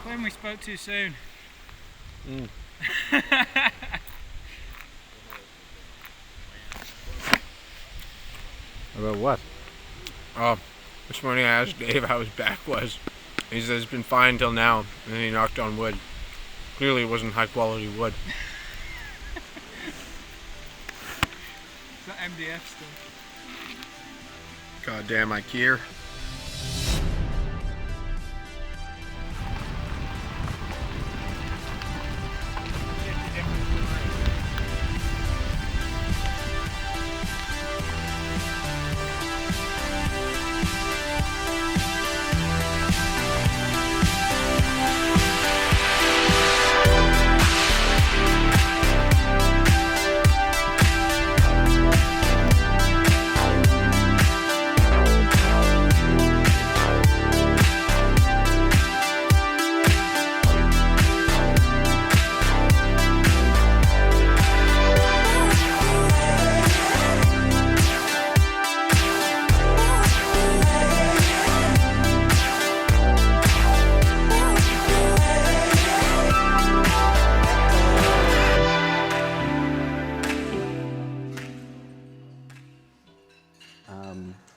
claim we spoke too soon. About what? This morning I asked Dave how his back was. He says it's been fine till now, and then he knocked on wood. Clearly it wasn't high quality wood. It's that MDF stuff. Goddamn IKEA.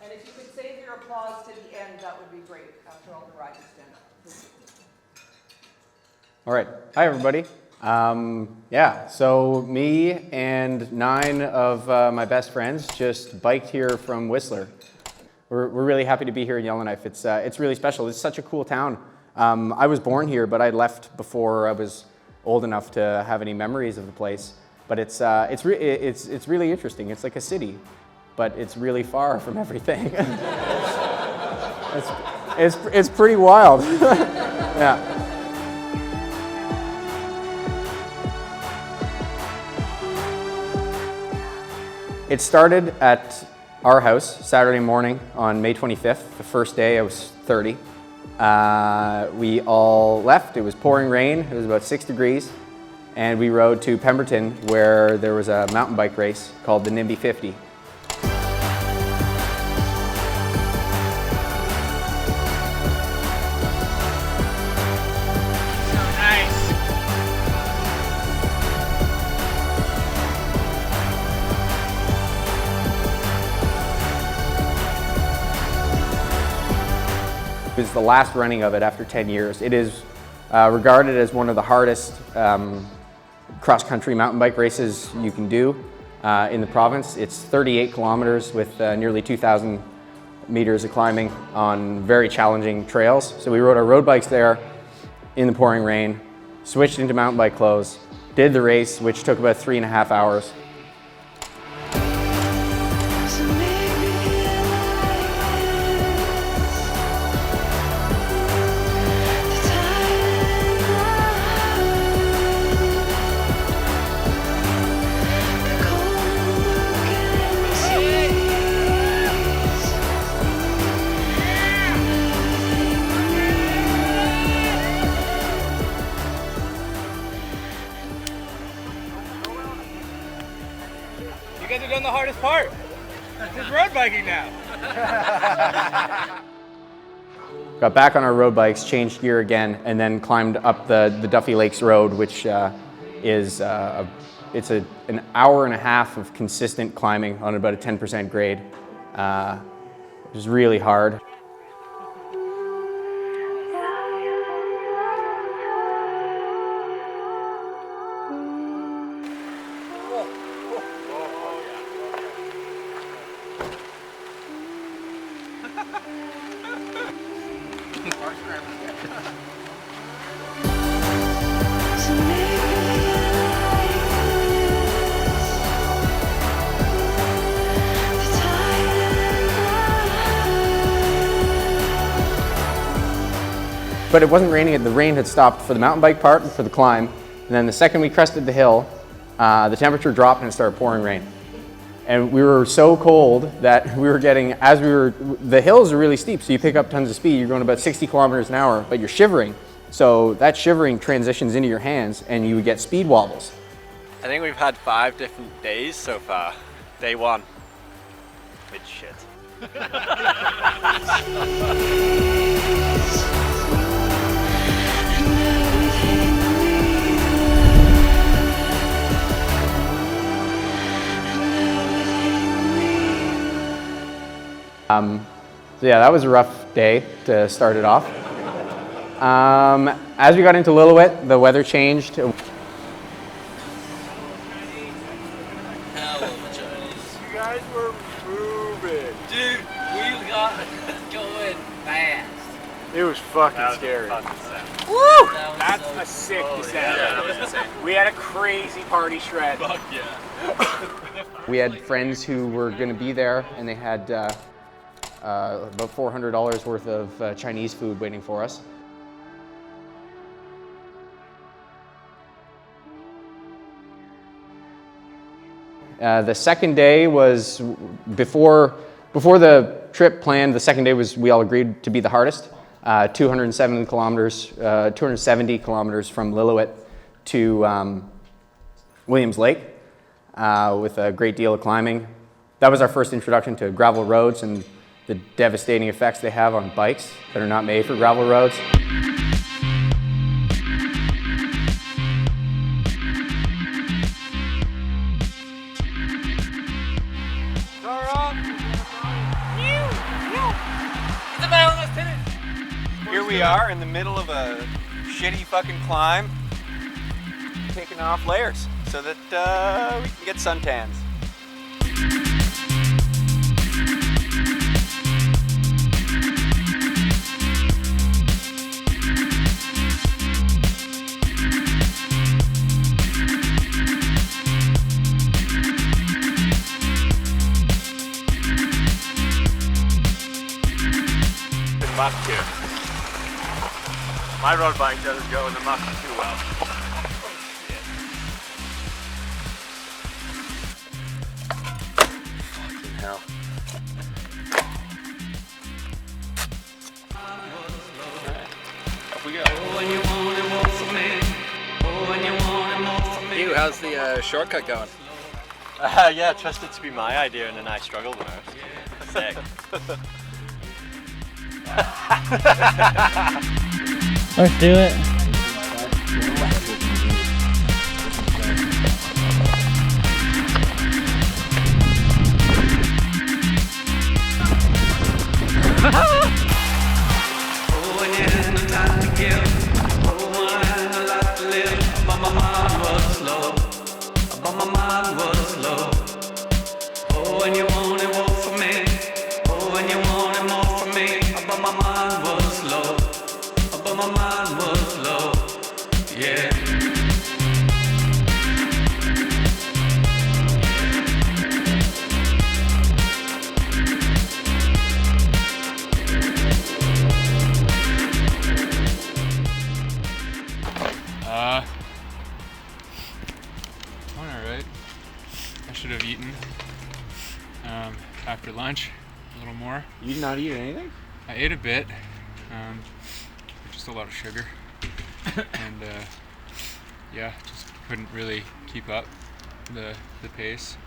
And if you could save your applause to the end, that would be great, after all the riders stand up. All right. Hi, everybody. Yeah, so me and 9 of my best friends just biked here from Whistler. We're really happy to be here in Yellowknife. It's really special. It's such a cool town. I was born here, but I left before I was old enough to have any memories of the place. But it's really interesting. It's like a city, but it's really far from everything. It's pretty wild. Yeah. It started at our house Saturday morning on May 25th, the first day. I was 30. We all left. It was pouring rain. It was about 6 degrees. And we rode to Pemberton, where there was a mountain bike race called the NIMBY 50. It was the last running of it after 10 years. It is regarded as one of the hardest cross-country mountain bike races you can do in the province. It's 38 kilometers with nearly 2,000 meters of climbing on very challenging trails. So we rode our road bikes there in the pouring rain, switched into mountain bike clothes, did the race, which took about 3.5 hours. You guys have done the hardest part. This is road biking now. Got back on our road bikes, changed gear again, and then climbed up the Duffy Lakes Road, which is an hour and a half of consistent climbing on about a 10% grade. It was really hard. But it wasn't raining. The rain had stopped for the mountain bike part and for the climb. And then the second we crested the hill, the temperature dropped and it started pouring rain. And we were so cold that we were getting, the hills are really steep, so you pick up tons of speed. You're going about 60 kilometers an hour, but you're shivering. So that shivering transitions into your hands and you would get speed wobbles. I think we've had 5 different days so far. Day 1, bit shit. And So yeah, that was a rough day to start it off. As we got into Lillooet, the weather changed. Hell of a Chinese. You guys were moving. Dude, we got going fast. It was fucking scary. Woo! That's a sick descent. We had a crazy party shred. Fuck yeah. We had friends who were going to be there, and they had about $400 worth of Chinese food waiting for us. The second day was, before the trip planned, the second day was, we all agreed to be the hardest. 270 kilometers from Lillooet to Williams Lake with a great deal of climbing. That was our first introduction to gravel roads and the devastating effects they have on bikes that are not made for gravel roads. Here we are in the middle of a shitty fucking climb, taking off layers so that we can get suntans. Muck here. My road bike doesn't go in the muck too well. Fucking hell. Up we go. You, how's the shortcut going? Yeah, trust it to be my idea and then I struggled with it. Sick. Let's do it. Alright. I should have eaten after lunch a little more. You did not eat anything? I ate a bit, just a lot of sugar, and yeah, just couldn't really keep up the pace.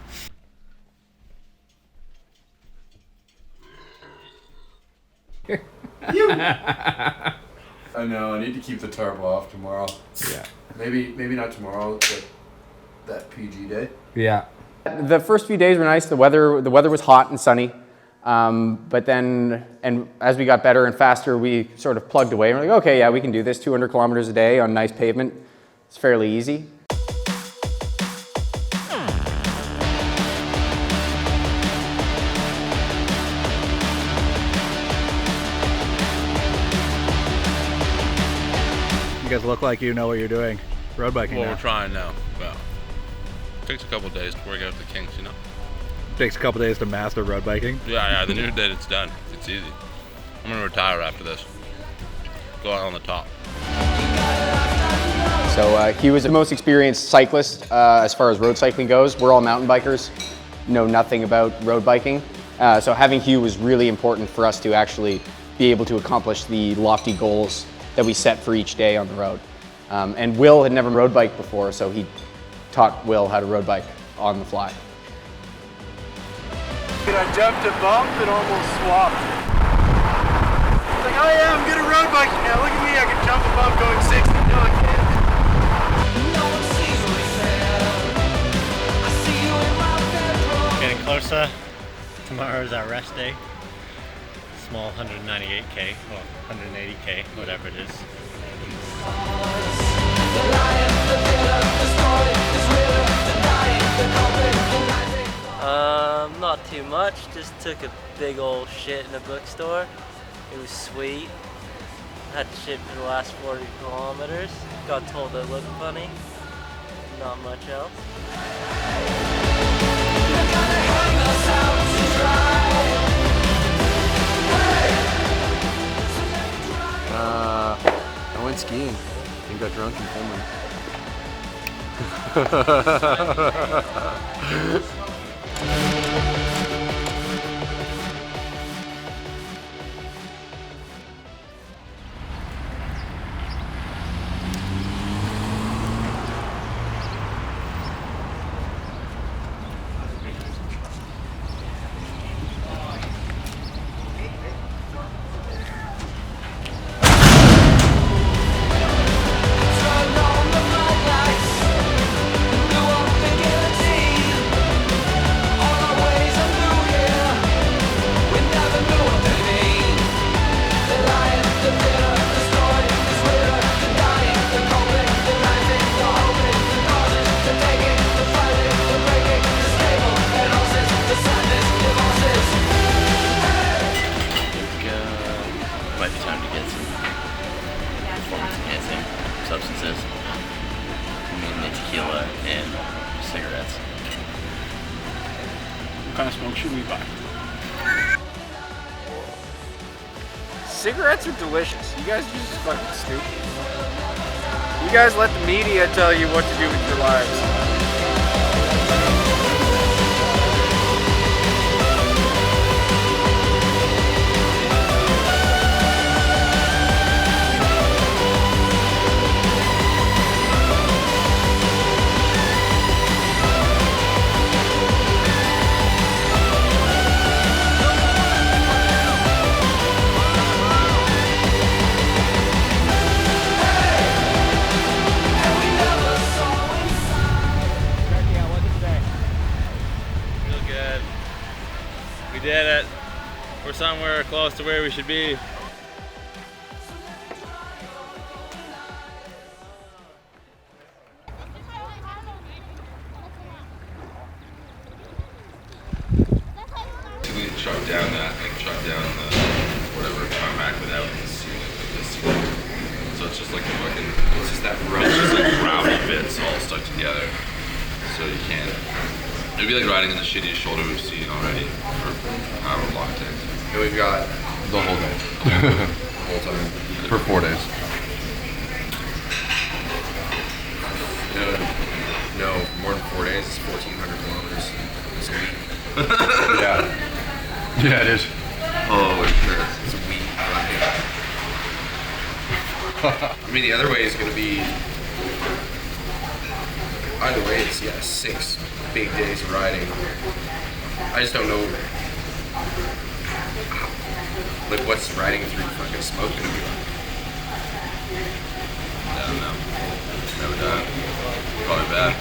I know, I need to keep the tarp off tomorrow. Yeah. Maybe not tomorrow, but that PG day. Yeah. The first few days were nice. The weather was hot and sunny. But then, and as we got better and faster, we sort of plugged away. We're like, okay, yeah, we can do this. 200 kilometers a day on nice pavement. It's fairly easy. You guys look like you know what you're doing. Road biking Well, now. we're trying now. Well, it takes a couple of days to work out the kinks, you know. Takes a couple days to master road biking. Yeah, the new day it's done. It's easy. I'm gonna retire after this. Go out on the top. So he was the most experienced cyclist as far as road cycling goes. We're all mountain bikers, know nothing about road biking. So having Hugh was really important for us to actually be able to accomplish the lofty goals that we set for each day on the road. And Will had never road biked before, so he taught Will how to road bike on the fly. I jumped a bump and almost swapped. It's like, oh yeah, I'm good at road biking now. Look at me, I can jump a bump going 60. No, I can't. Getting closer. Tomorrow's our rest day. small 198K, or 180K, whatever it is. Not too much, just took a big old shit in a bookstore. It was sweet. Had to shit for the last 40 kilometers. Got told I looked funny. Not much else. I went skiing and got drunk in Finland. Substances, mainly tequila and cigarettes. What kind of smoke should we buy? Cigarettes are delicious. You guys are just fucking stupid. You guys let the media tell you what to do with your lives. We did it. We're somewhere close to where we should be. We shut down that, like shut down the whatever tarmac without the ceiling, like the ceiling. So it's just like a fucking, it's just that round, it's just like rowdy bits all stuck together. So you can't. It'd be like riding in the shittiest shoulder we've seen already for however long it takes. And we've got the whole day. The whole time. For 4 days. No, more than 4 days. It's 1,400 kilometers this week. Yeah. Yeah, it is. Holy shit. It's a week riding. I mean, the other way is going to be... Either way, it's, 6 big days of riding. I just don't know, like, what's riding through fucking smoke gonna be like? I don't know. Never done it. Probably bad.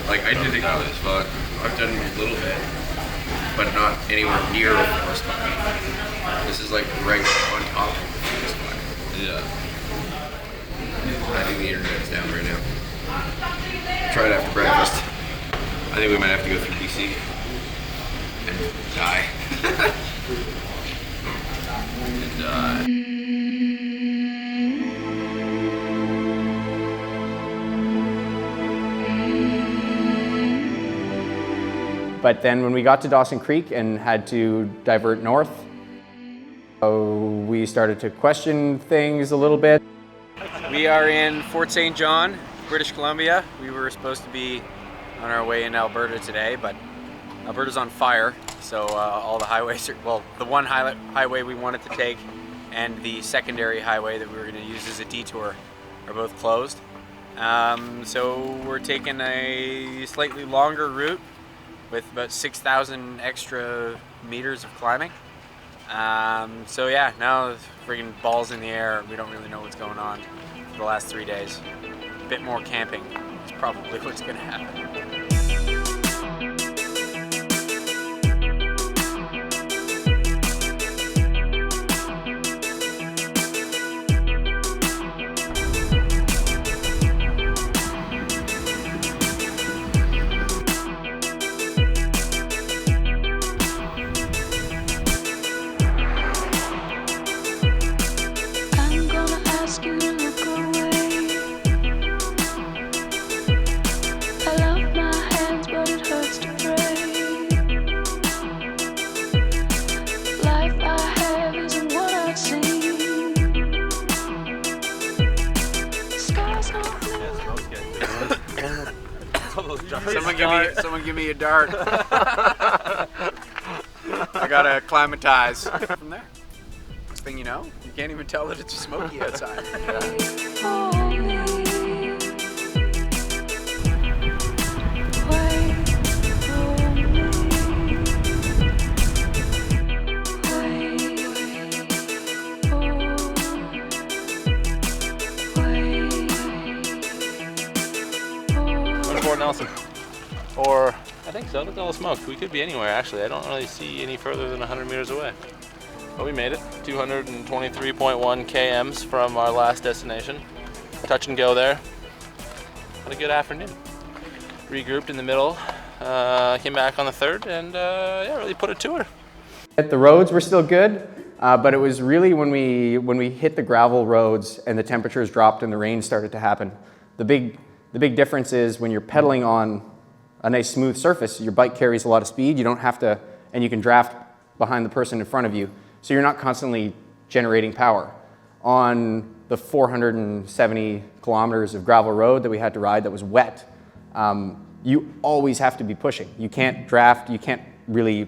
Like, I did it, as fuck. I've done a little bit, but not anywhere near the forest fire. This is like right on top of the forest fire. Yeah. I think the internet's down right now. Try it after breakfast. I think we might have to go through BC and die. And die. But then when we got to Dawson Creek and had to divert north, we started to question things a little bit. We are in Fort St. John, British Columbia. We were supposed to be on our way in Alberta today, but Alberta's on fire. So all the highways are, well, the one highway we wanted to take and the secondary highway that we were going to use as a detour are both closed. So we're taking a slightly longer route with about 6,000 extra meters of climbing. So yeah, now friggin' balls in the air. We don't really know what's going on for the last 3 days. A bit more camping is probably what's gonna happen. Someone give me a dart. I gotta acclimatize. From there. Next thing you know, you can't even tell that it's smoky outside. Fort Nelson. Or, I think so, that's all smoked. We could be anywhere actually. I don't really see any further than 100 meters away. But we made it. 223.1 kms from our last destination. Touch and go there. Had a good afternoon. Regrouped in the middle, came back on the third, and yeah, really put it to her. The roads were still good, but it was really when we hit the gravel roads and the temperatures dropped and the rain started to happen. The big difference is when you're pedaling on a nice smooth surface, your bike carries a lot of speed. You don't have to, and you can draft behind the person in front of you. So you're not constantly generating power. On the 470 kilometers of gravel road that we had to ride that was wet, you always have to be pushing. You can't draft, you can't really,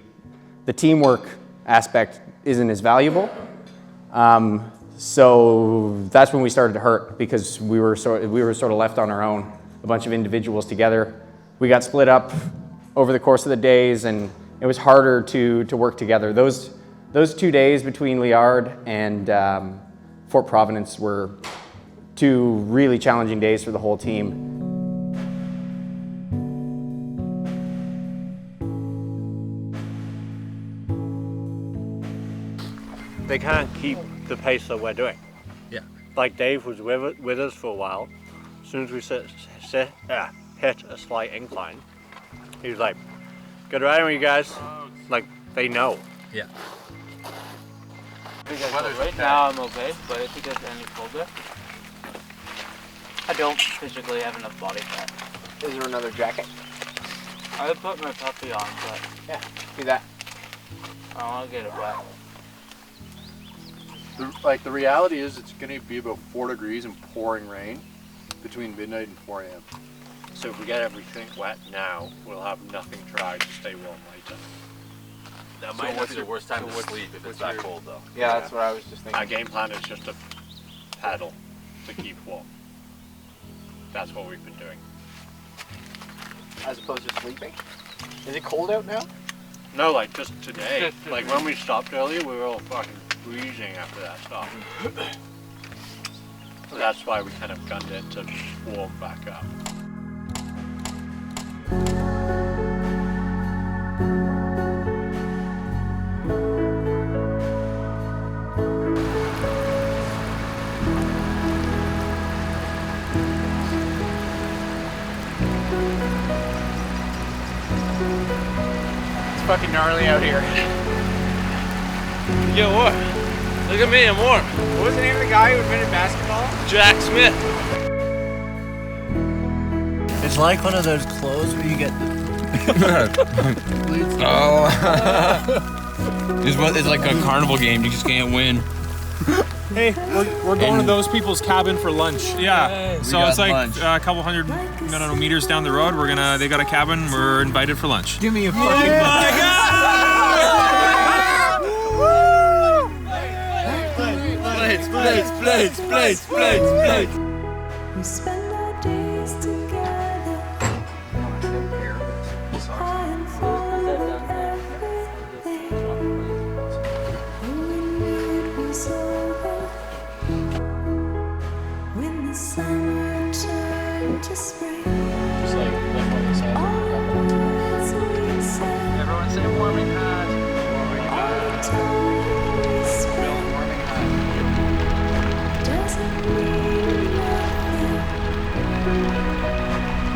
the teamwork aspect isn't as valuable. So that's when we started to hurt because we were sort of left on our own, a bunch of individuals together. We got split up over the course of the days, and it was harder to work together. Those 2 days between Liard and Fort Providence were 2 really challenging days for the whole team. They can't keep the pace that we're doing. Yeah. Like Dave was with us for a while. As soon as we hit a slight incline, he was like, "Good riding with you guys." Like they know. Yeah. Right now I'm okay, but if it gets any colder, I don't physically have enough body fat. Is there another jacket? I would put my puppy on, but yeah, do that. I don't want to get it wet. The reality is it's going to be about 4 degrees and pouring rain between midnight and 4 a.m. So if we get everything wet now, we'll have nothing dry to stay warm later. That might not be the worst time to sleep if it's that cold though. Yeah, that's what I was just thinking. Our game plan is just to paddle to keep warm. That's what we've been doing. As opposed to sleeping? Is it cold out now? No, like just today. Like when we stopped earlier, we were all fucking freezing after that stop. So that's why we kind of gunned it to warm back up. It's fucking gnarly out here. You get warm. Look at me, I'm warm. What was the name of the guy who invented basketball? Jack Smith. It's like one of those clothes where you get the... Oh. It's like a carnival game. You just can't win. Hey, we're going to those people's cabin for lunch. Yeah. So it's like a couple hundred meters down the road. They got a cabin. We're invited for lunch. Give me a fucking Plates. We spend our days together. High and full of everything. When we knew it was over. When the summer turned to spring. Just like all the words we said. Everyone say warming hat. Warming hat. Does it mean nothing?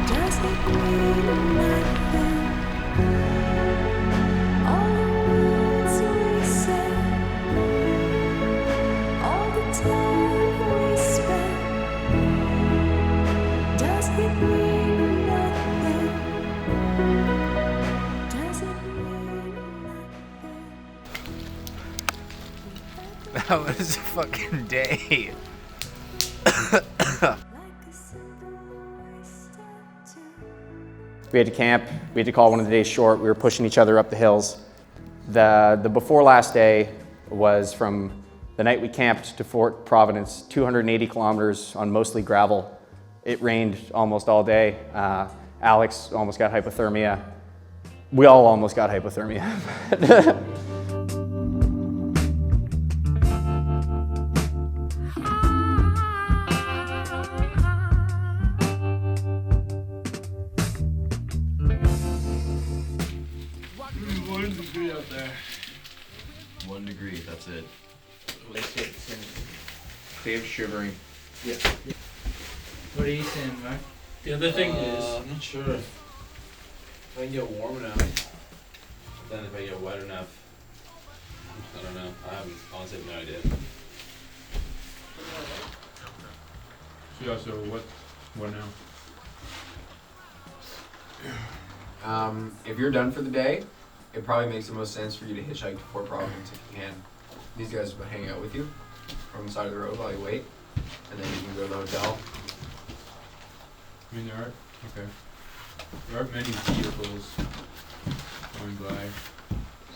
Does it mean nothing? All the words we said, all the time we spent. Does it mean nothing? Does it mean nothing? That was a fucking day. We had to camp. We had to call one of the days short. We were pushing each other up the hills. The before last day was from the night we camped to Fort Providence, 280 kilometers on mostly gravel. It rained almost all day. Alex almost got hypothermia. We all almost got hypothermia. Out there. 1 degree, that's it. Dave's shivering. Yeah. What are you saying, Mark? The other thing is, I'm not sure if I can get warm enough. Then if I get wet enough, I don't know. I honestly have no idea. Yeah, so what now? If you're done for the day, it probably makes the most sense for you to hitchhike to Fort Providence if you can. These guys will hang out with you from the side of the road while you wait, and then you can go to the hotel. I mean, there aren't many vehicles going by,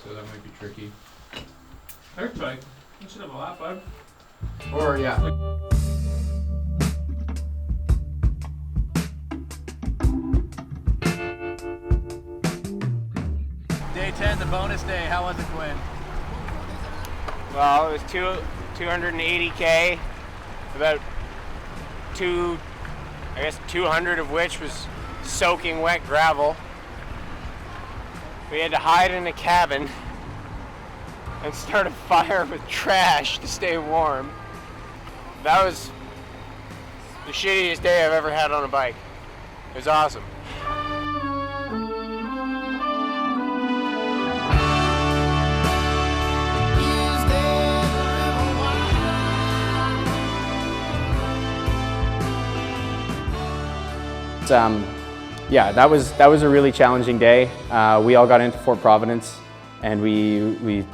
so that might be tricky. Dirt bike. You should have a lap, bud. Or, yeah. Day 10, the bonus day. How was it, Quinn? Well, it was 280K, about 200 of which was soaking wet gravel. We had to hide in a cabin and start a fire with trash to stay warm. That was the shittiest day I've ever had on a bike. It was awesome. Yeah, that was a really challenging day. We all got into Fort Providence, and we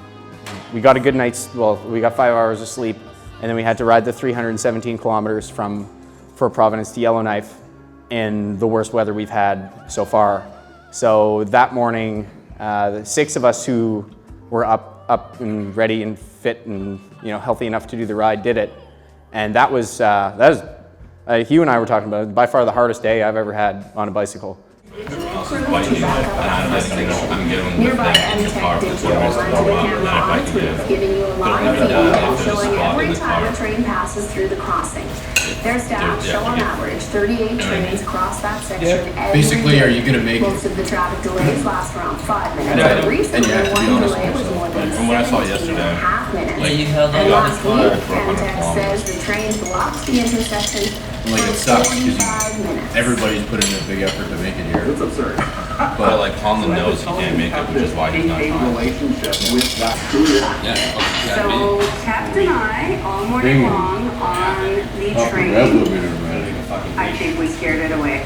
got a good night's, well, we got 5 hours of sleep, and then we had to ride the 317 kilometers from Fort Providence to Yellowknife in the worst weather we've had so far. So that morning, the 6 of us who were up and ready and fit and healthy enough to do the ride did it, and that was Hugh and I were talking about it, by far the hardest day I've ever had on a bicycle. Nearby MTech digital onto the camera on its roof, giving you a live feed and showing every time a train passes through the crossing. Their staff show on average 38 trains cross that section every Basically, day. are you going to make Most of the traffic delays last around 5 minutes, but recently one delay was more than 17.5 minutes. And last week, MTech says the train blocked the intersection like it sucks because everybody's put in a big effort to make it here. It's absurd. But like on the nose, he can't make it, which is why he's not trying. Relationship with that yeah. So kept an eye all morning long on the train. I think we scared it away.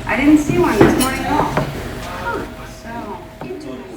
I didn't see one this morning at all. So interesting.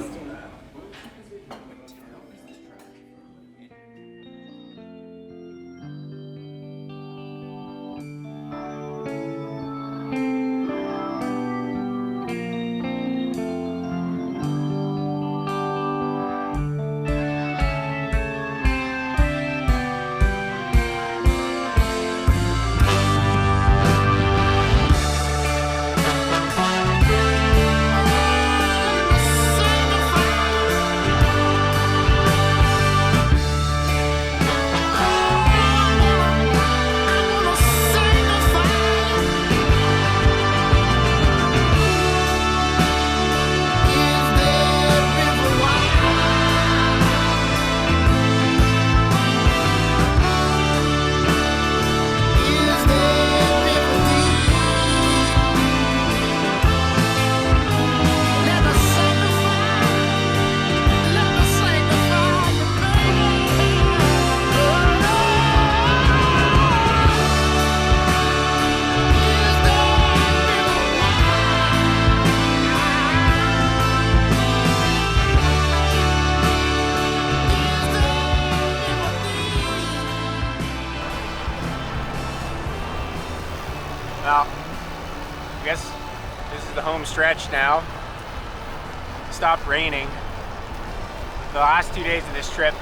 This is the home stretch now. Stopped raining. The last 2 days of this trip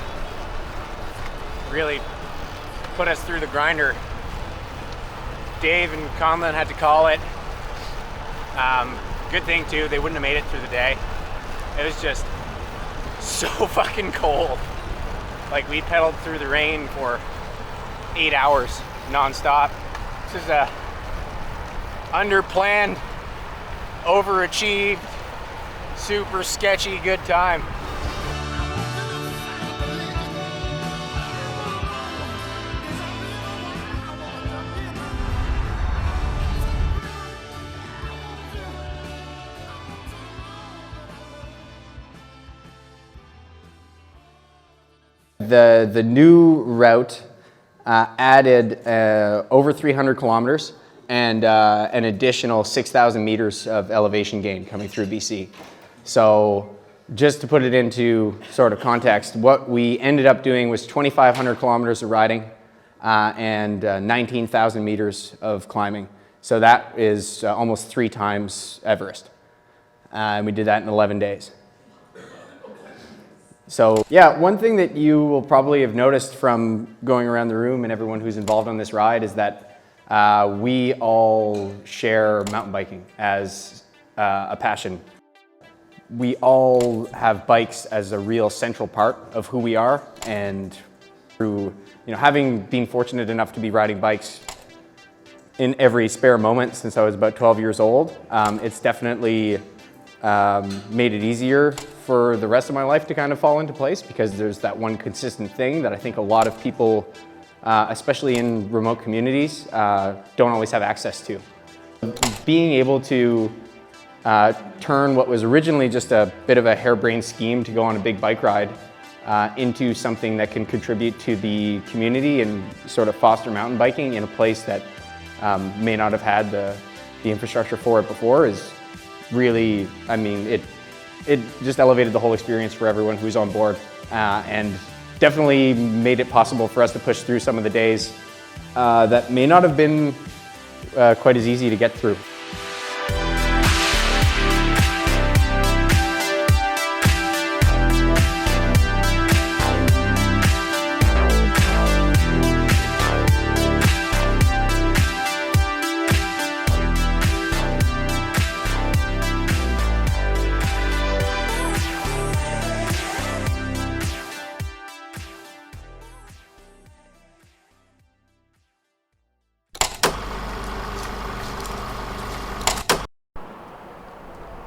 really put us through the grinder. Dave and Conlon had to call it. Good thing too, they wouldn't have made it through the day. It was just so fucking cold. Like we pedaled through the rain for 8 hours non-stop. This is a under-planned, overachieved, super sketchy good time. The new route added over 300 kilometers and an additional 6,000 meters of elevation gain coming through BC. So just to put it into sort of context, what we ended up doing was 2,500 kilometers of riding and 19,000 meters of climbing. So that is almost 3 times Everest. And we did that in 11 days. So yeah, one thing that you will probably have noticed from going around the room and everyone who's involved on this ride is that we all share mountain biking as a passion. We all have bikes as a real central part of who we are, and through having been fortunate enough to be riding bikes in every spare moment since I was about 12 years old, it's definitely made it easier for the rest of my life to kind of fall into place, because there's that one consistent thing that I think a lot of people, especially in remote communities, don't always have access to. Being able to turn what was originally just a bit of a harebrained scheme to go on a big bike ride into something that can contribute to the community and sort of foster mountain biking in a place that may not have had the infrastructure for it before is really, I mean, it just elevated the whole experience for everyone who's on board, and definitely made it possible for us to push through some of the days that may not have been quite as easy to get through.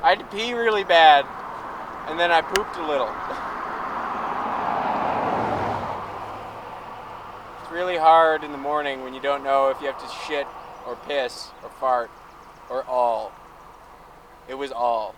I had to pee really bad, and then I pooped a little. It's really hard in the morning when you don't know if you have to shit or piss or fart or all. It was all.